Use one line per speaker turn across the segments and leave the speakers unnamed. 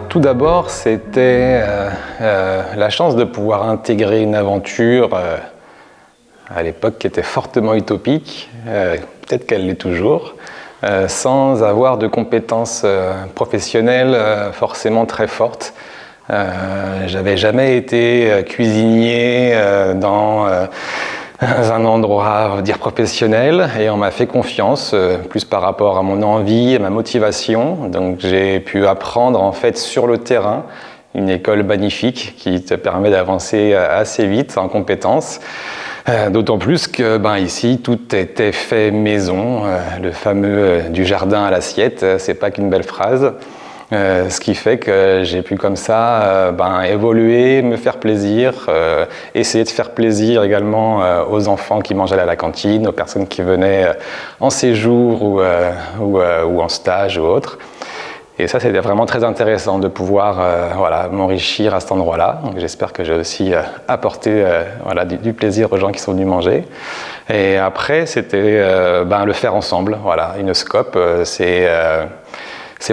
Tout d'abord, c'était la chance de pouvoir intégrer une aventure à l'époque qui était fortement utopique, peut-être qu'elle l'est toujours, sans avoir de compétences professionnelles forcément très fortes. J'avais jamais été cuisinier dans un endroit, on va dire, professionnel, et on m'a fait confiance, plus par rapport à mon envie et ma motivation. Donc j'ai pu apprendre en fait sur le terrain, une école magnifique qui te permet d'avancer assez vite en compétences. D'autant plus que ici tout était fait maison, le fameux du jardin à l'assiette, c'est pas qu'une belle phrase. Ce qui fait que j'ai pu comme ça évoluer, me faire plaisir, essayer de faire plaisir également aux enfants qui mangeaient à la cantine, aux personnes qui venaient en séjour ou en stage ou autre. Et ça, c'était vraiment très intéressant de pouvoir m'enrichir à cet endroit-là. Donc, j'espère que j'ai aussi apporté du plaisir aux gens qui sont venus manger. Et après, c'était le faire ensemble. Voilà, Inoscope, c'est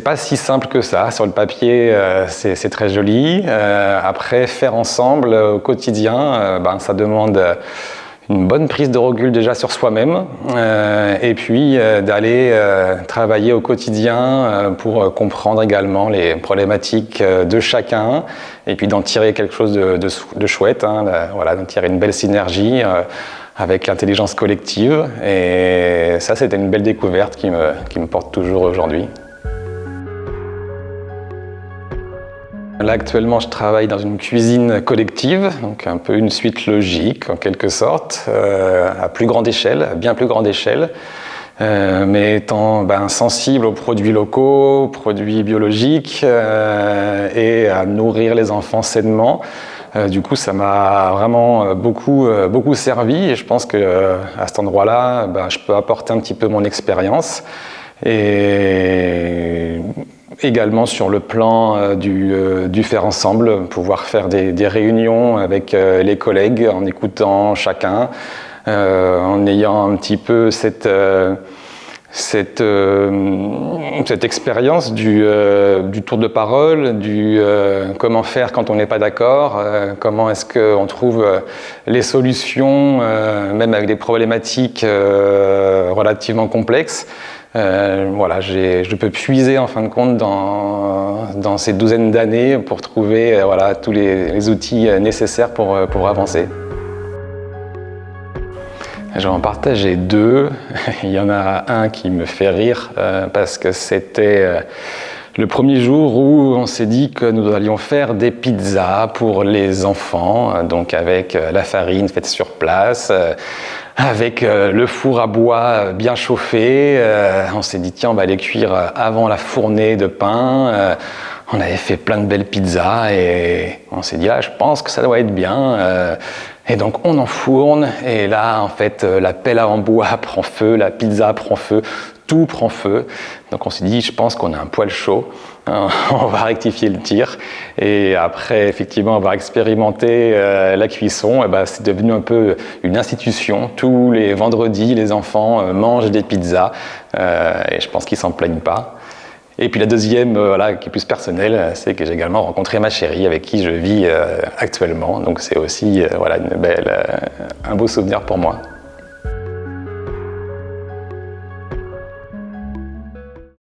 pas si simple que ça. Sur le papier, c'est très joli. Après, faire ensemble au quotidien, ça demande une bonne prise de recul déjà sur soi-même, et puis d'aller travailler au quotidien pour comprendre également les problématiques de chacun, et puis d'en tirer quelque chose de chouette, d'en tirer une belle synergie avec l'intelligence collective. Et ça, c'était une belle découverte qui me porte toujours aujourd'hui. Là, actuellement, je travaille dans une cuisine collective, donc un peu une suite logique, en quelque sorte, à plus grande échelle, à bien plus grande échelle, mais étant sensible aux produits locaux, aux produits biologiques, et à nourrir les enfants sainement. Du coup, ça m'a vraiment beaucoup servi, et je pense que à cet endroit-là, je peux apporter un petit peu mon expérience. Et également sur le plan du faire ensemble, pouvoir faire des réunions avec les collègues en écoutant chacun, en ayant un petit peu cette expérience du tour de parole, comment faire quand on n'est pas d'accord, comment est-ce qu'on trouve les solutions, même avec des problématiques relativement complexes. Je peux puiser en fin de compte dans ces douzaines d'années pour trouver tous les outils nécessaires pour avancer. Je vais en partager deux. Il y en a un qui me fait rire parce que c'était le premier jour où on s'est dit que nous allions faire des pizzas pour les enfants, donc avec la farine faite sur place, avec le four à bois bien chauffé. On s'est dit tiens, on va les cuire avant la fournée de pain. On avait fait plein de belles pizzas et on s'est dit je pense que ça doit être bien. Et donc on enfourne et là en fait la pelle à en bois prend feu, la pizza prend feu, tout prend feu. Donc on s'est dit je pense qu'on a un poil chaud, on va rectifier le tir. Et après effectivement avoir expérimenté la cuisson, c'est devenu un peu une institution. Tous les vendredis les enfants mangent des pizzas et je pense qu'ils s'en plaignent pas. Et puis la deuxième, qui est plus personnelle, c'est que j'ai également rencontré ma chérie avec qui je vis actuellement. Donc c'est aussi un beau souvenir pour moi.